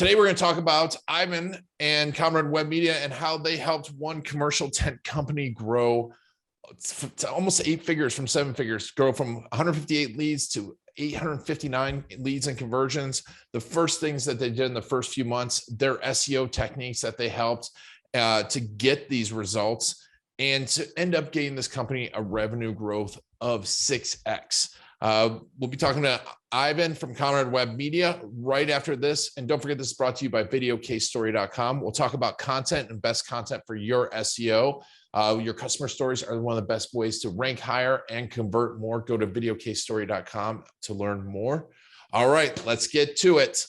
Today, we're going to talk about Ivan and Comrade Web Media and how they helped one commercial tent company grow to almost 8 figures from 7 figures, grow from 158 leads to 859 leads and conversions. The first things that they did in the first few months, their SEO techniques that they helped to get these results and to end up getting this company a revenue growth of 6X. We'll be talking to Ivan from Comrade Web Media right after this. And don't forget, this is brought to you by videocasestory.com. We'll talk about content and best content for your SEO. Your customer stories are one of the best ways to rank higher and convert more. Go to videocasestory.com to learn more. All right, let's get to it.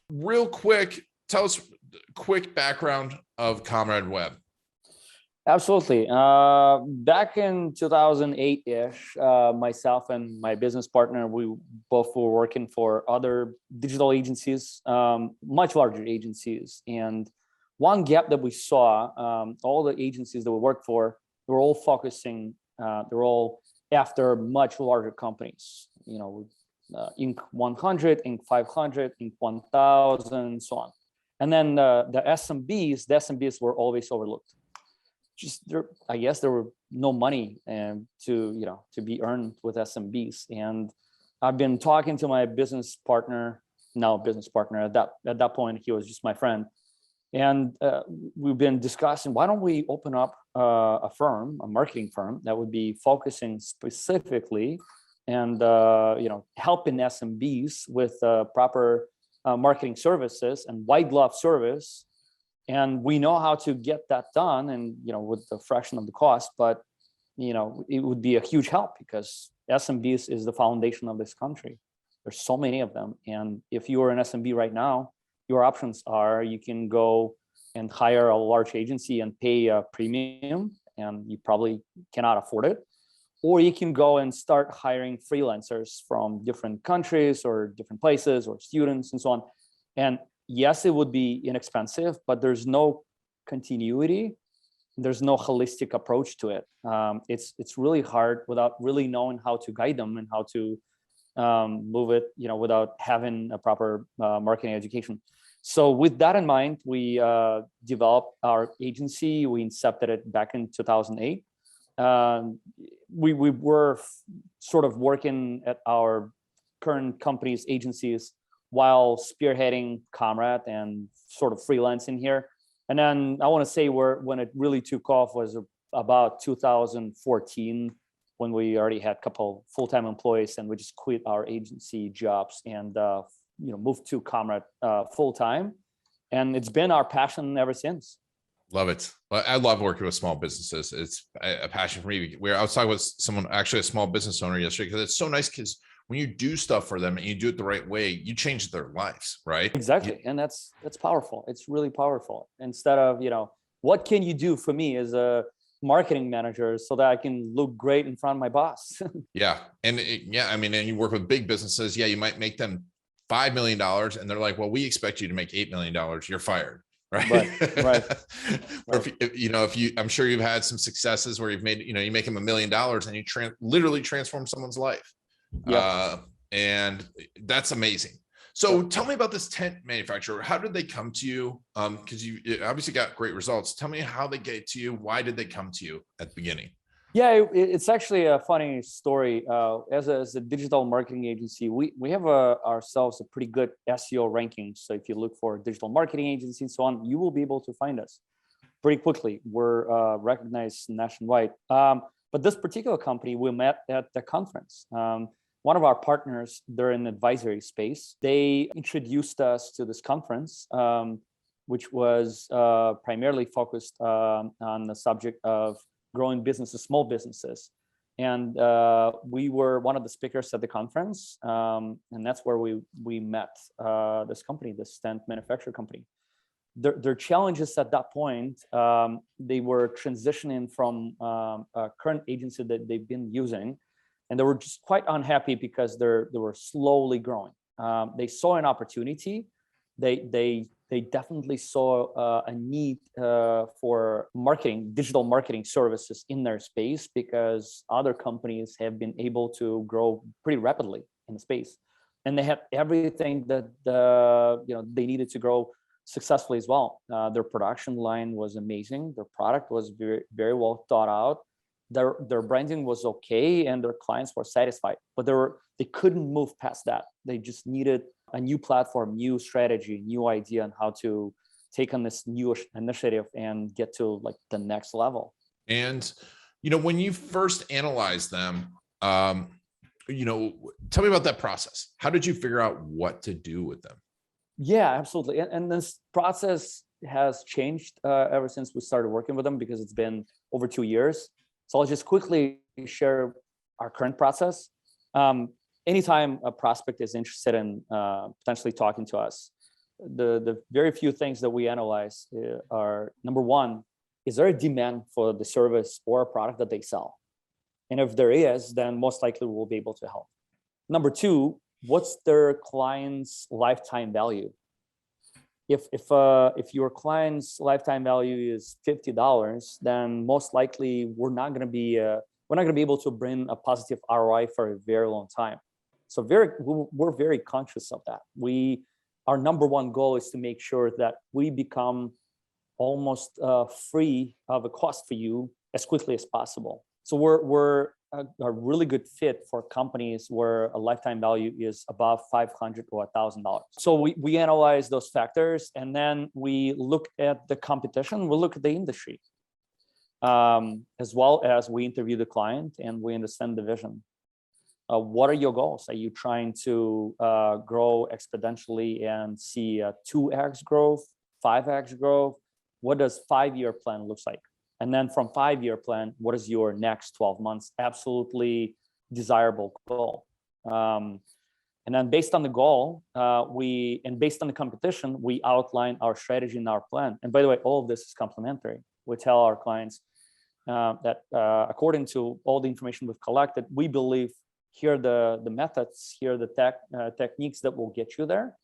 Real quick, tell us quick background of Comrade Web. Absolutely. Back in 2008-ish, myself and my business partner, we both were working for other digital agencies, much larger agencies. And one gap that we saw, all the agencies that we worked for, they were all focusing, they're all after much larger companies, Inc. 100, Inc. 500, Inc. 1000, so on. And then the SMBs were always overlooked. I guess there were no money to be earned with SMBs. And I've been talking to my business partner, at that point, he was just my friend. And we've been discussing, why don't we open up a marketing firm that would be focusing specifically and helping SMBs with proper marketing services and white glove service. And we know how to get that done and, with the fraction of the cost, but, it would be a huge help because SMBs is the foundation of this country. There's so many of them. And if you are an SMB right now, your options are you can go and hire a large agency and pay a premium, and you probably cannot afford it. Or you can go and start hiring freelancers from different countries or different places or students and so on. And yes, it would be inexpensive, but there's no continuity. There's no holistic approach to it. It's really hard without really knowing how to guide them and how to move it, without having a proper marketing education. So with that in mind, we developed our agency. We incepted it back in 2008. We were sort of working at our current company's agencies while spearheading Comrade and sort of freelancing here. And then I want to say when it really took off was about 2014, when we already had a couple full-time employees and we just quit our agency jobs and moved to Comrade full-time. And it's been our passion ever since. Love it. I love working with small businesses. It's a passion for me. I was talking with someone, actually a small business owner yesterday, because it's so nice because when you do stuff for them and you do it the right way, you change their lives, right? Exactly. And that's powerful. It's really powerful. Instead of, what can you do for me as a marketing manager so that I can look great in front of my boss? Yeah. And and you work with big businesses. Yeah. You might make them $5 million and they're like, well, we expect you to make $8 million. You're fired. Right. Or if I'm sure you've had some successes where you've made, you make them $1 million and you literally transform someone's life. Yeah. And that's amazing. So tell me about this tent manufacturer. How did they come to you? Because you obviously got great results. Tell me how they get to you. Why did they come to you at the beginning? Yeah, it's actually a funny story. As a digital marketing agency, we have ourselves a pretty good SEO ranking. So if you look for digital marketing agency and so on, you will be able to find us pretty quickly. We're recognized nationwide. But this particular company, we met at the conference. One of our partners, they're in the advisory space. They introduced us to this conference, which was primarily focused on the subject of growing businesses, small businesses. And we were one of the speakers at the conference. And that's where we met this company, this tent manufacturer company. Their challenges at that point, they were transitioning from a current agency that they've been using. And they were just quite unhappy because they were slowly growing. They saw an opportunity. They they definitely saw a need for marketing, digital marketing services in their space, because other companies have been able to grow pretty rapidly in the space, and they had everything that they needed to grow successfully as well. Their production line was amazing. Their product was very, very well thought out. Their branding was okay, and their clients were satisfied. But they couldn't move past that. They just needed a new platform, new strategy, new idea on how to take on this new initiative and get to like the next level. And when you first analyzed them, tell me about that process. How did you figure out what to do with them? Yeah, absolutely. And this process has changed ever since we started working with them, because it's been over 2 years. So I'll just quickly share our current process. Anytime a prospect is interested in potentially talking to us, the very few things that we analyze are, number one, is there a demand for the service or product that they sell? And if there is, then most likely we'll be able to help. Number two, what's their client's lifetime value? If your client's lifetime value is $50, then most likely we're not going to be able to bring a positive ROI for a very long time. So we're very conscious of that. Our number one goal is to make sure that we become almost free of a cost for you as quickly as possible. So we're a really good fit for companies where a lifetime value is above $500 or $1,000. So we analyze those factors, and then we look at the competition. We look at the industry, as well as we interview the client and we understand the vision. What are your goals? Are you trying to grow exponentially and see a 2x growth, 5x growth? What does 5-year plan looks like? And then from 5-year plan, what is your next 12 months? Absolutely desirable goal. And then based on the goal, based on the competition, we outline our strategy and our plan. And by the way, all of this is complementary. We tell our clients that according to all the information we've collected, we believe here are the methods, here are the techniques that will get you there.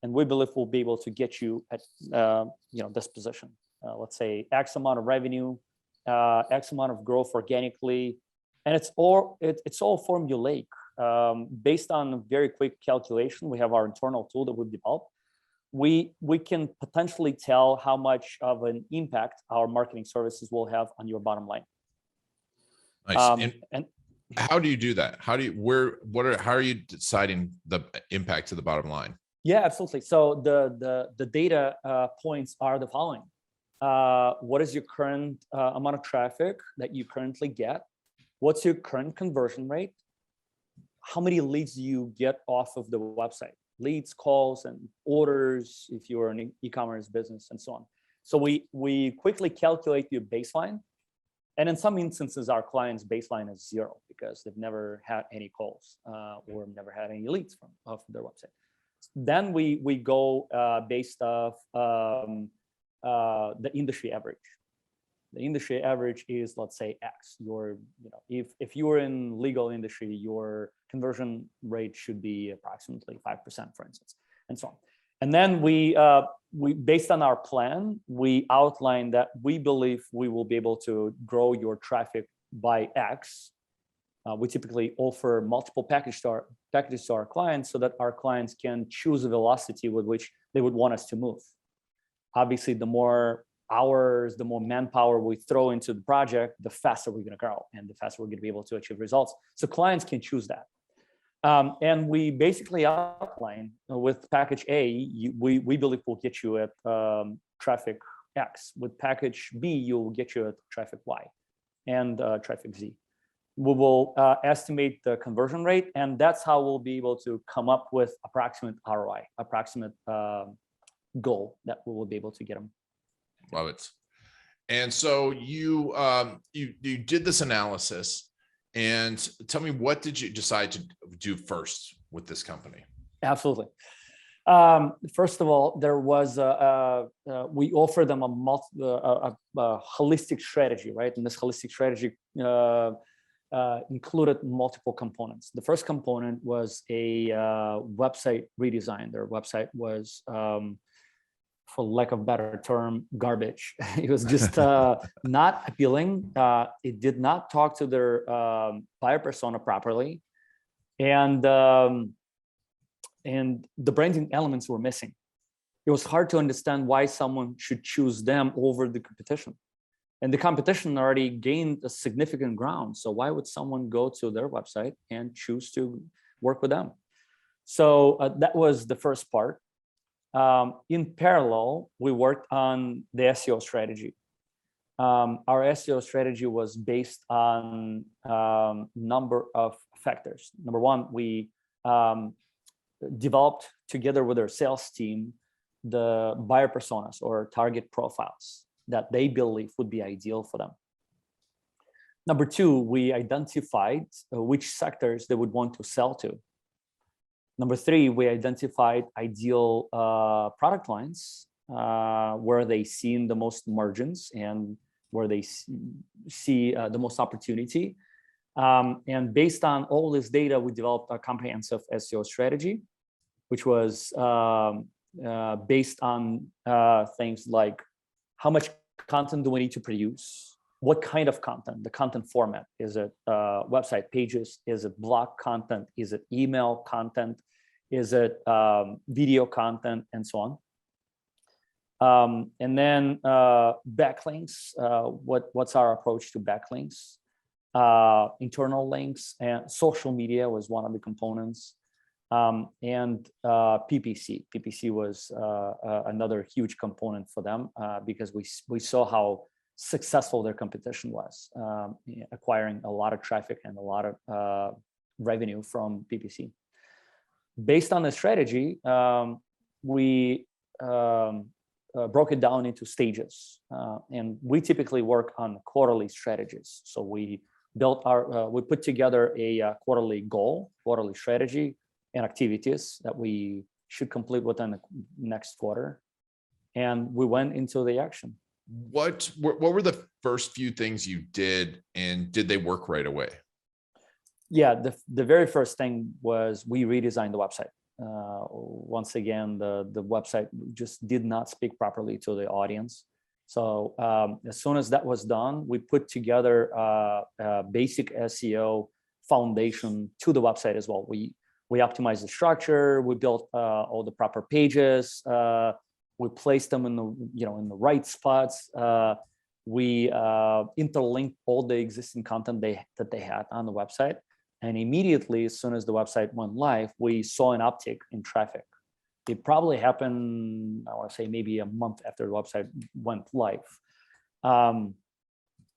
And we believe we'll be able to get you at this position. Let's say X amount of revenue, X amount of growth organically, and it's all formulaic. Based on a very quick calculation, we have our internal tool that we've developed. We can potentially tell how much of an impact our marketing services will have on your bottom line. Nice. And how do you do that? How are you deciding the impact to the bottom line? Yeah, absolutely. So the data points are the following. What is your current amount of traffic that you currently get? What's your current conversion rate? How many leads do you get off of the website? Leads, calls, and orders if you're an e-commerce business, and so on. So we quickly calculate your baseline. And in some instances, our client's baseline is 0 because they've never had any calls or never had any leads off their website. Then we go based off the industry average. The industry average is, let's say, X. If you're in legal industry, your conversion rate should be approximately 5%, for instance, and so on. And then we based on our plan, we outline that we believe we will be able to grow your traffic by X. We typically offer multiple packages to our clients so that our clients can choose a velocity with which they would want us to move. Obviously, the more hours, the more manpower we throw into the project, the faster we're going to grow and the faster we're going to be able to achieve results. So clients can choose that. And we basically outline with package A, we believe will get you at traffic X. With package B, you'll get you at traffic Y and traffic Z. We will estimate the conversion rate, and that's how we'll be able to come up with approximate ROI, approximate goal that we will be able to get them. Love it. And so you did this analysis, and tell me, what did you decide to do first with this company? Absolutely. First of all, there was we offer them a holistic strategy, right? And this holistic strategy included multiple components. The first component was a website redesign. Their website was for lack of a better term, garbage. It was just not appealing. It did not talk to their buyer persona properly, and the branding elements were missing. It was hard to understand why someone should choose them over the competition. And the competition already gained a significant ground. So why would someone go to their website and choose to work with them? So that was the first part. In parallel, we worked on the SEO strategy. Our SEO strategy was based on number of factors. Number one, we developed together with our sales team the buyer personas or target profiles that they believe would be ideal for them. Number two, we identified which sectors they would want to sell to. Number three, we identified ideal product lines where they see the most margins and where they see the most opportunity. And based on all this data, we developed a comprehensive SEO strategy, which was based on things like how much content do we need to produce, what kind of content, the content format. Is it website pages? Is it blog content? Is it email content? Is it video content, and so on? And then backlinks. What's our approach to backlinks? Internal links and social media was one of the components. And PPC. PPC was another huge component for them because we saw how successful their competition was, acquiring a lot of traffic and a lot of revenue from PPC. Based on the strategy, we broke it down into stages, and we typically work on quarterly strategies. So we built we put together a quarterly goal, quarterly strategy, and activities that we should complete within the next quarter, and we went into the action. What were the first few things you did, and did they work right away? Yeah, the very first thing was we redesigned the website. Once again, the website just did not speak properly to the audience. So as soon as that was done, we put together a basic SEO foundation to the website as well. We optimized the structure. We built all the proper pages. We placed them in the right spots. We interlinked all the existing content that they had on the website. And immediately, as soon as the website went live, we saw an uptick in traffic. It probably happened, I want to say, maybe a month after the website went live. So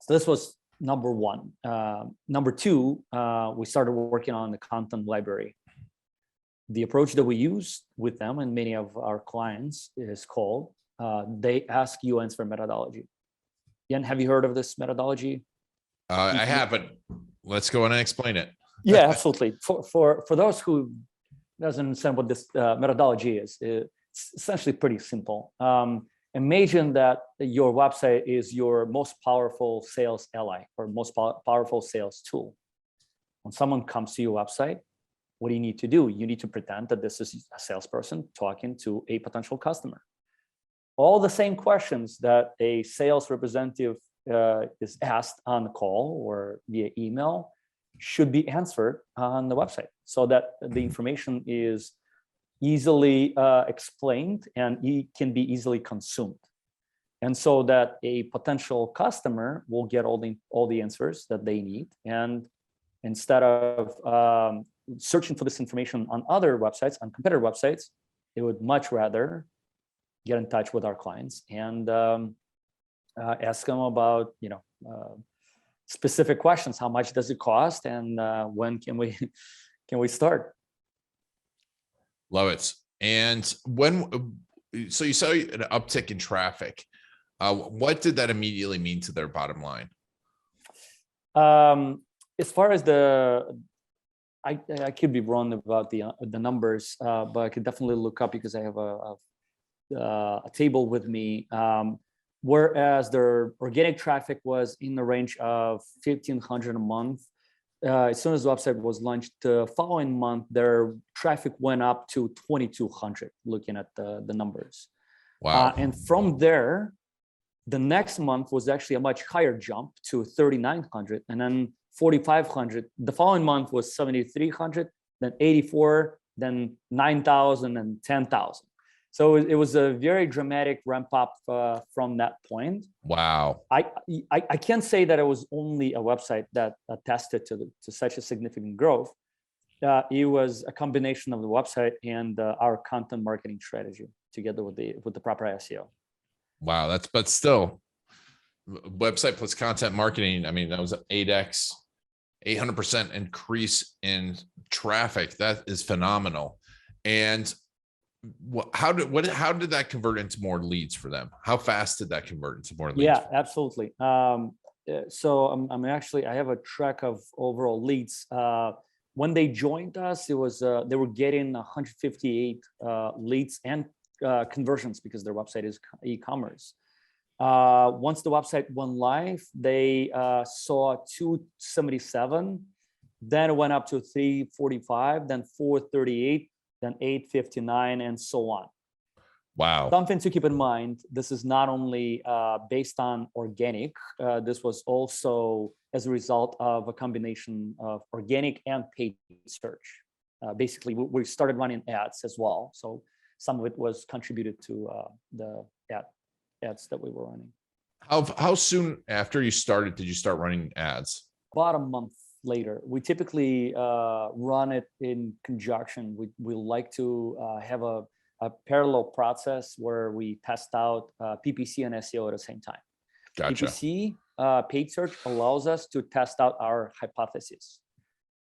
this was number one. Number two, we started working on the content library. The approach that we use with them and many of our clients is called they ask, you answer methodology. Jan, have you heard of this methodology? I have, but let's go on and explain it. Yeah, absolutely. For those who doesn't understand what this methodology is, it's essentially pretty simple. Imagine that your website is your most powerful sales ally or most powerful sales tool. When someone comes to your website, what do you need to do? You need to pretend that this is a salesperson talking to a potential customer. All the same questions that a sales representative is asked on the call or via email should be answered on the website, so that the information is easily explained and it can be easily consumed, and so that a potential customer will get all the answers that they need. And instead of searching for this information on other websites, on competitor websites, they would much rather get in touch with our clients and ask them about specific questions. How much does it cost, and when can we start? Love it. And so you saw an uptick in traffic. What did that immediately mean to their bottom line? As far as I could be wrong about the numbers, but I could definitely look up because I have a table with me. Whereas their organic traffic was in the range of 1,500 a month, as soon as the website was launched, the following month, their traffic went up to 2,200, looking at the numbers. Wow. And from there, the next month was actually a much higher jump to 3,900, and then 4,500. The following month was 7,300, then 84, then 9,000 and 10,000. So it was a very dramatic ramp up from that point. Wow. I can't say that it was only a website that attested to such a significant growth. It was a combination of the website and our content marketing strategy together with the proper SEO. Wow. But still, website plus content marketing. I mean, that was an 8x, 800% increase in traffic. That is phenomenal. And how did that convert into more leads for them? How fast did that convert into more leads? Yeah, absolutely. So I'm actually, I have a track of overall leads. When they joined us, it was they were getting 158 leads and conversions because their website is e-commerce. Once the website went live, they saw 277, then it went up to 345, then 438, then 859, and so on. Wow. Something to keep in mind, this is not only based on organic, this was also as a result of a combination of organic and paid search. Basically, we started running ads as well. So some of it was contributed to the ads that we were running. How soon after you started did you start running ads? About a month later. We typically run it in conjunction. We like to have a parallel process where we test out PPC and SEO at the same time. Gotcha. PPC, paid search, allows us to test out our hypothesis.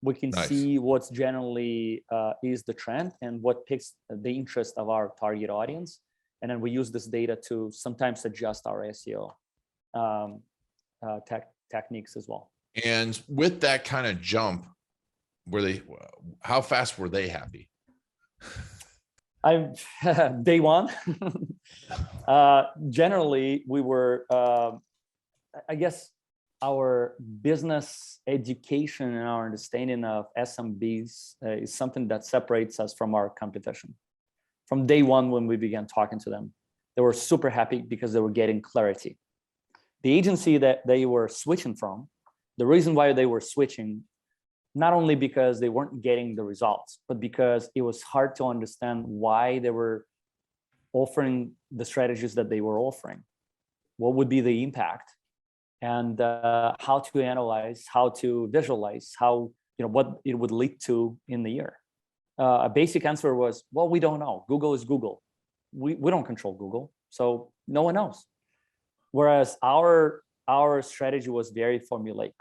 We can see what's generally is the trend and what picks the interest of our target audience. And then we use this data to sometimes adjust our SEO techniques as well. And with that kind of jump, how fast were they happy? Day one. Generally, we were, I guess, our business education and our understanding of SMBs is something that separates us from our competition. From day one, when we began talking to them, they were super happy because they were getting clarity. The agency that they were switching from, the reason why they were switching, not only because they weren't getting the results, but because it was hard to understand why they were offering the strategies that they were offering. What would be the impact, and how to analyze, how to visualize, how, what it would lead to in the year. A basic answer was, well, we don't know. Google is Google. We don't control Google, so no one knows. Whereas our strategy was very formulaic.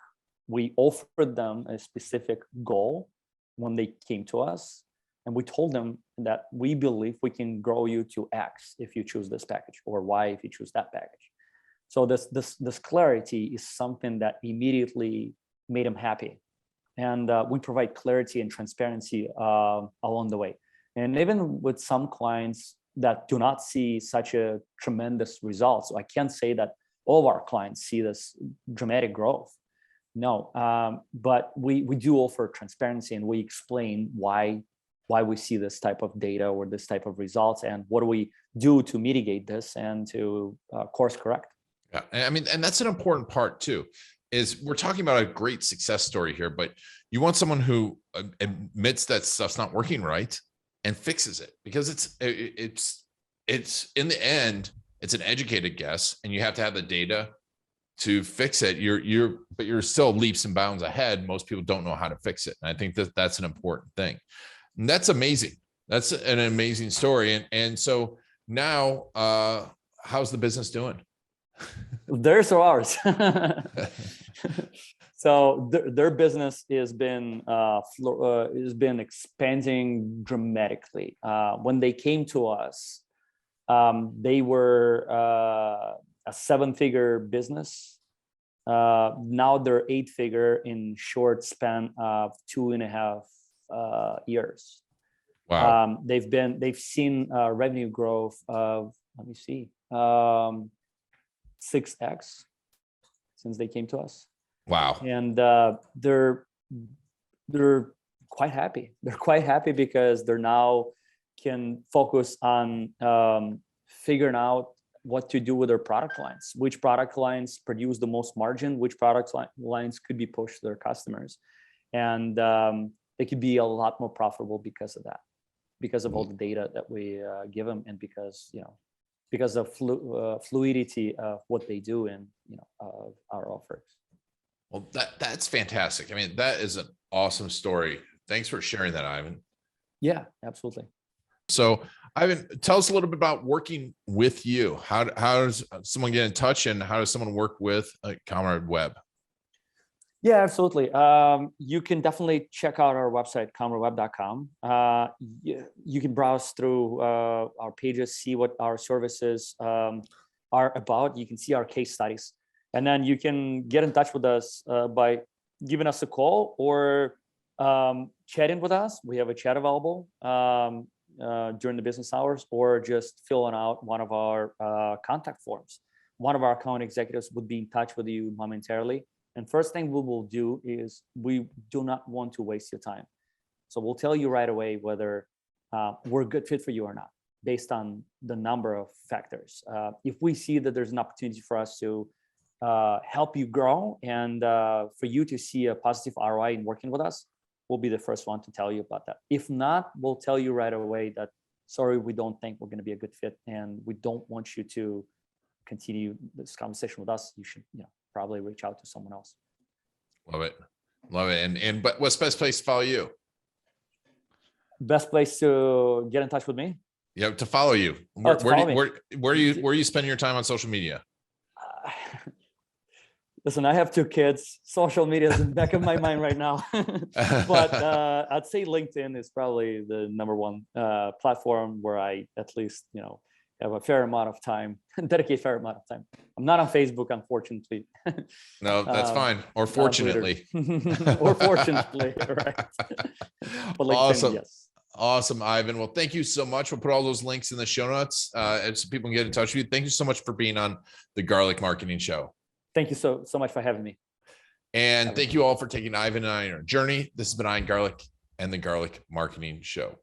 We offered them a specific goal when they came to us, and we told them that we believe we can grow you to X if you choose this package, or Y if you choose that package. So this clarity is something that immediately made them happy. And we provide clarity and transparency along the way. And even with some clients that do not see such a tremendous result, so I can't say that all of our clients see this dramatic growth. No, but we do offer transparency, and we explain why we see this type of data or this type of results, and what do we do to mitigate this and to course correct. Yeah, I mean, and that's an important part too. Is we're talking about a great success story here, but you want someone who admits that stuff's not working right and fixes it, because it's in the end, it's an educated guess, and you have to have the data to fix it. But you're still leaps and bounds ahead. Most people don't know how to fix it. And I think that's an important thing. And that's amazing. That's an amazing story. And so now, how's the business doing? Theirs or ours? So their business has been expanding dramatically. When they came to us, they were a 7-figure business. Now they're 8-figure in short span of 2.5 years. Wow. They've seen revenue growth of, let me see, 6x since they came to us. Wow. And they're quite happy. They're quite happy because they're now can focus on figuring out what to do with their product lines, which product lines produce the most margin, which product lines could be pushed to their customers. And they could be a lot more profitable because of that, because of all the data that we give them, and because, because of fluidity of what they do and, of our offerings. Well, that's fantastic. I mean, that is an awesome story. Thanks for sharing that, Ivan. Yeah, absolutely. So, Ivan, tell us a little bit about working with you. How does someone get in touch, and how does someone work with Comrade Web? Yeah, absolutely. You can definitely check out our website, comradeweb.com. You can browse through our pages, see what our services are about. You can see our case studies, and then you can get in touch with us by giving us a call or chatting with us. We have a chat available during the business hours, or just filling out one of our contact forms. One of our account executives would be in touch with you momentarily. And first thing we will do is, we do not want to waste your time. So we'll tell you right away whether we're a good fit for you or not, based on the number of factors. If we see that there's an opportunity for us to help you grow, and for you to see a positive ROI in working with us, we'll be the first one to tell you about that. If not, we'll tell you right away that, sorry, we don't think we're going to be a good fit, and we don't want you to continue this conversation with us. You should, probably reach out to someone else. Love it. But what's the best place to follow you? Best place to get in touch with me? Yeah, to follow you. Where do you spend your time on social media? Listen, I have 2 kids. Social media is in the back of my mind right now. But I'd say LinkedIn is probably the #1 platform where I at least, have a fair amount of time, dedicate a fair amount of time. I'm not on Facebook, unfortunately. No, that's fine. Or fortunately. Or fortunately, right. But LinkedIn, awesome. Yes. Awesome, Ivan. Well, thank you so much. We'll put all those links in the show notes so people can get in touch with you. Thank you so much for being on the Garlic Marketing Show. Thank you so much for having me. And thank you all for taking Ivan and I on our journey. This has been Ivan Garlic and the Garlic Marketing Show.